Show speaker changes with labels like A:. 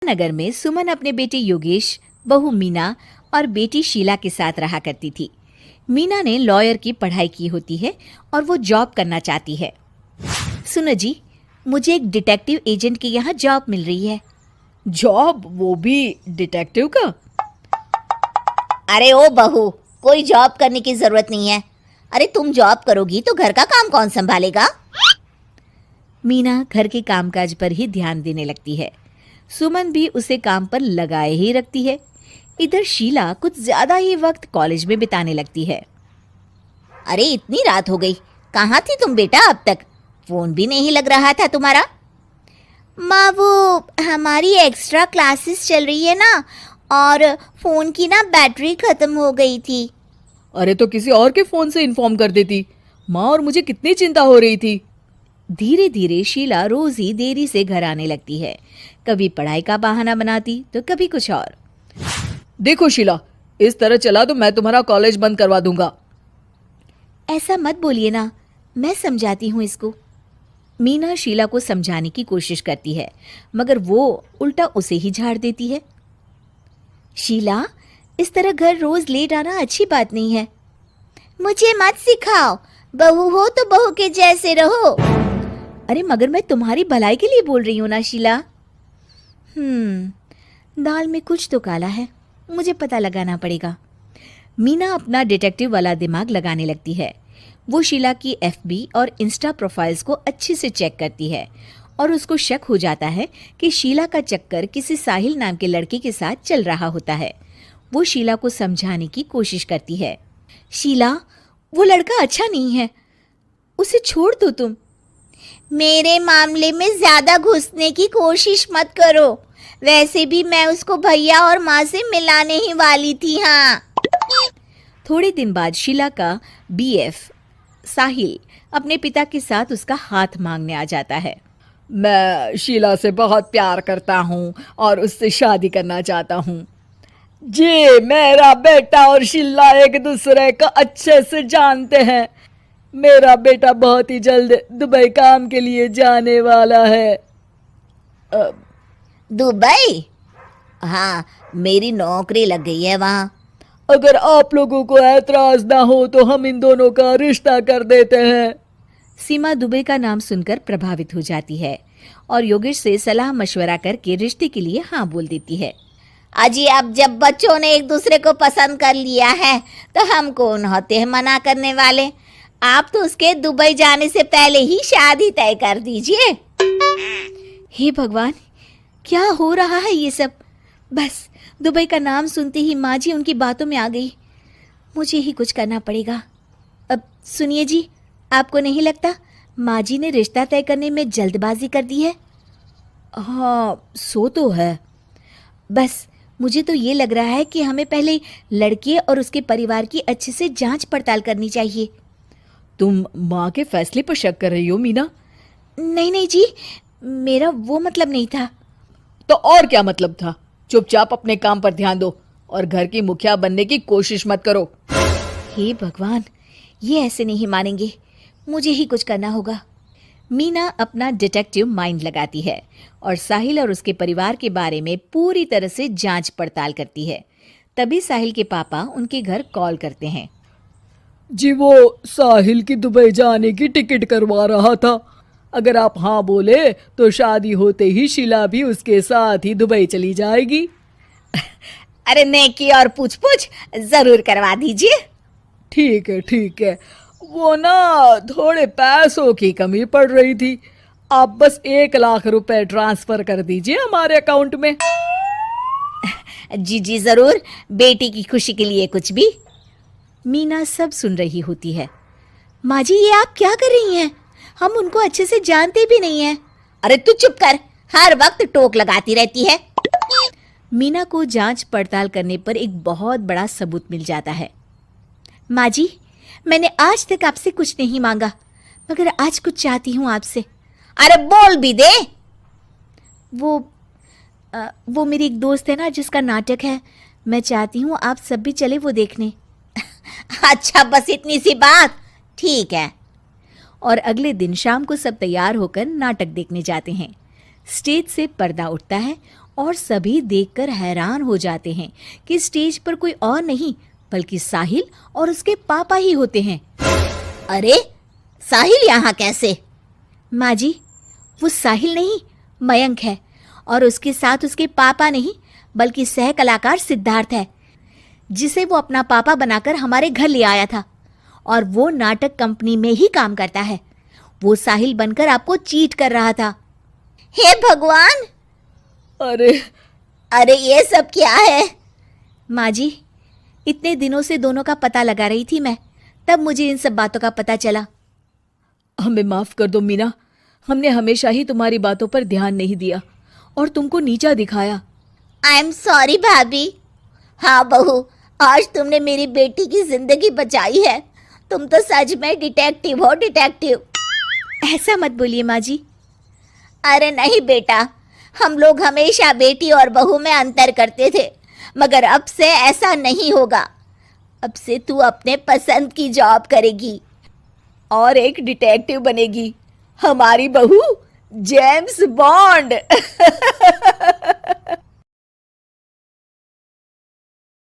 A: नगर में सुमन अपने बेटे योगेश, बहू मीना और बेटी शीला के साथ रहा करती थी। मीना ने लॉयर की पढ़ाई की होती है और वो जॉब करना चाहती है। सुनो जी, मुझे एक डिटेक्टिव एजेंट के यहाँ जॉब मिल रही है।
B: जॉब? वो भी डिटेक्टिव का?
C: अरे ओ बहू, कोई जॉब करने की जरूरत नहीं है। अरे तुम जॉब करोगी तो घर का काम कौन संभालेगा?
A: मीना घर के कामकाज पर ही ध्यान देने लगती है। सुमन भी उसे काम पर लगाए ही रखती है। इधर शीला कुछ ज्यादा ही वक्त कॉलेज में बिताने लगती है।
C: अरे इतनी रात हो गई, कहाँ थी तुम बेटा अब तक? फोन भी नहीं लग रहा था तुम्हारा। माँ, वो हमारी एक्स्ट्रा क्लासेस चल रही है ना, और फोन की ना बैटरी खत्म हो गई थी।
B: अरे तो किसी और के फोन से इन्फॉर्म कर देती माँ, और मुझे कितनी चिंता हो रही थी।
A: धीरे धीरे शीला रोज ही देरी से घर आने लगती है। कभी पढ़ाई का बहाना बनाती तो कभी कुछ और।
B: देखो शीला, इस तरह चला तो मैं तुम्हारा कॉलेज बंद करवा दूंगा।
A: ऐसा मत बोलिए ना, मैं समझाती हूँ इसको। मीना शीला को समझाने की कोशिश करती है, मगर वो उल्टा उसे ही झाड़ देती है। शीला, इस तरह घर रोज लेट आना अच्छी बात नहीं है।
C: मुझे मत सिखाओ, बहू हो तो बहू के जैसे रहो।
A: अरे मगर मैं तुम्हारी भलाई के लिए बोल रही हूँ ना शीला। दाल में कुछ तो काला है, मुझे पता लगाना पड़ेगा। मीना अपना डिटेक्टिव वाला दिमाग लगाने लगती है। वो शीला की एफबी और इंस्टा प्रोफाइल्स को अच्छे से चेक करती है और उसको शक हो जाता है कि शीला का चक्कर किसी साहिल नाम के लड़के के साथ चल रहा होता है। वो शीला को समझाने की कोशिश करती है। शीला, वो लड़का अच्छा नहीं है, उसे छोड़ दो तुम।
C: मेरे मामले में ज्यादा घुसने की कोशिश मत करो। वैसे भी मैं उसको भैया और माँ से मिलाने ही वाली थी। हाँ।
A: थोड़े दिन बाद शीला का बीएफ साहिल अपने पिता के साथ उसका हाथ मांगने आ जाता है।
B: मैं शीला से बहुत प्यार करता हूँ और उससे शादी करना चाहता हूँ जी। मेरा बेटा और शीला एक दूसरे को अच्छे से जानते हैं। मेरा बेटा बहुत ही जल्द दुबई काम के लिए जाने वाला है।
C: दुबई? हाँ, मेरी नौकरी लग गई है वहाँ।
B: अगर आप लोगों को ऐतराज ना हो तो हम इन दोनों का रिश्ता कर देते हैं।
A: सीमा दुबई का नाम सुनकर प्रभावित हो जाती है और योगेश से सलाह मशवरा करके रिश्ते के लिए हाँ बोल देती है।
C: अजी, अब जब बच्चों ने एक दूसरे को पसंद कर लिया है तो हम कौन होते हैं मना करने वाले? आप तो उसके दुबई जाने से पहले ही शादी तय कर दीजिए।
A: हे भगवान, क्या हो रहा है ये सब? बस दुबई का नाम सुनते ही माँ जी उनकी बातों में आ गई। मुझे ही कुछ करना पड़ेगा। अब सुनिए जी, आपको नहीं लगता माँ जी ने रिश्ता तय करने में जल्दबाजी कर दी है?
B: हाँ, सो तो है।
A: बस मुझे तो ये लग रहा है कि हमें पहले लड़के और उसके परिवार की अच्छे से जांच पड़ताल करनी चाहिए।
B: तुम माँ के फैसले पर शक कर रही हो मीना?
A: नहीं नहीं जी, मेरा वो मतलब नहीं था।
B: तो और क्या मतलब था? चुपचाप अपने काम पर ध्यान दो और घर की मुखिया बनने की कोशिश मत करो।
A: हे भगवान, ये ऐसे नहीं मानेंगे, मुझे ही कुछ करना होगा। मीना अपना डिटेक्टिव माइंड लगाती है और साहिल और उसके परिवार के बारे में पूरी तरह से जांच पड़ताल करती है। तभी साहिल के पापा उनके घर कॉल करते हैं।
B: जी, वो साहिल की दुबई जाने की टिकट करवा रहा था। अगर आप हाँ बोले तो शादी होते ही शीला भी उसके साथ ही दुबई चली जाएगी।
C: अरे नेकी और पूछ पूछ जरूर करवा दीजिए।
B: ठीक है ठीक है, वो ना थोड़े पैसों की कमी पड़ रही थी। आप बस 1 लाख रुपए ट्रांसफर कर दीजिए हमारे अकाउंट में।
C: जी जी जरूर, बेटी की खुशी के लिए कुछ भी।
A: मीना सब सुन रही होती है। माँ जी, ये आप क्या कर रही हैं? हम उनको अच्छे से जानते भी नहीं हैं।
C: अरे तू चुप कर, हर वक्त टोक लगाती रहती है।
A: मीना को जांच पड़ताल करने पर एक बहुत बड़ा सबूत मिल जाता है। माँ जी, मैंने आज तक आपसे कुछ नहीं मांगा, मगर आज कुछ चाहती हूँ आपसे।
C: अरे बोल भी दे।
A: वो मेरी एक दोस्त है ना जिसका नाटक है, मैं चाहती हूँ आप सब भी चले वो देखने।
C: अच्छा, बस इतनी सी बात? ठीक है।
A: और अगले दिन शाम को सब तैयार होकर नाटक देखने जाते हैं। स्टेज से पर्दा उठता है और सभी देखकर हैरान हो जाते हैं कि स्टेज पर कोई और नहीं बल्कि साहिल और उसके पापा ही होते हैं।
C: अरे साहिल यहाँ कैसे?
A: माँ जी, वो साहिल नहीं मयंक है, और उसके साथ उसके पापा नहीं बल्कि सह कलाकार सिद्धार्थ है, जिसे वो अपना पापा बनाकर हमारे घर ले आया था, और वो नाटक कंपनी में ही काम करता है। वो साहिल बनकर आपको चीट कर रहा था।
C: हे भगवान,
B: अरे
C: अरे ये सब क्या है?
A: माँ जी, इतने दिनों से दोनों का पता लगा रही थी मैं, तब मुझे इन सब बातों का पता चला।
B: हमें माफ कर दो मीना, हमने हमेशा ही तुम्हारी बातों पर ध्यान नहीं दिया और तुमको नीचा दिखाया।
C: आई एम सॉरी भाभी। हाँ बहू, आज तुमने मेरी बेटी की जिंदगी बचाई है। तुम तो सच में डिटेक्टिव हो, डिटेक्टिव।
A: ऐसा मत बोलिए माँ जी।
C: अरे नहीं बेटा, हम लोग हमेशा बेटी और बहू में अंतर करते थे, मगर अब से ऐसा नहीं होगा। अब से तू अपने पसंद की जॉब करेगी
B: और एक डिटेक्टिव बनेगी, हमारी बहू जेम्स बॉन्ड।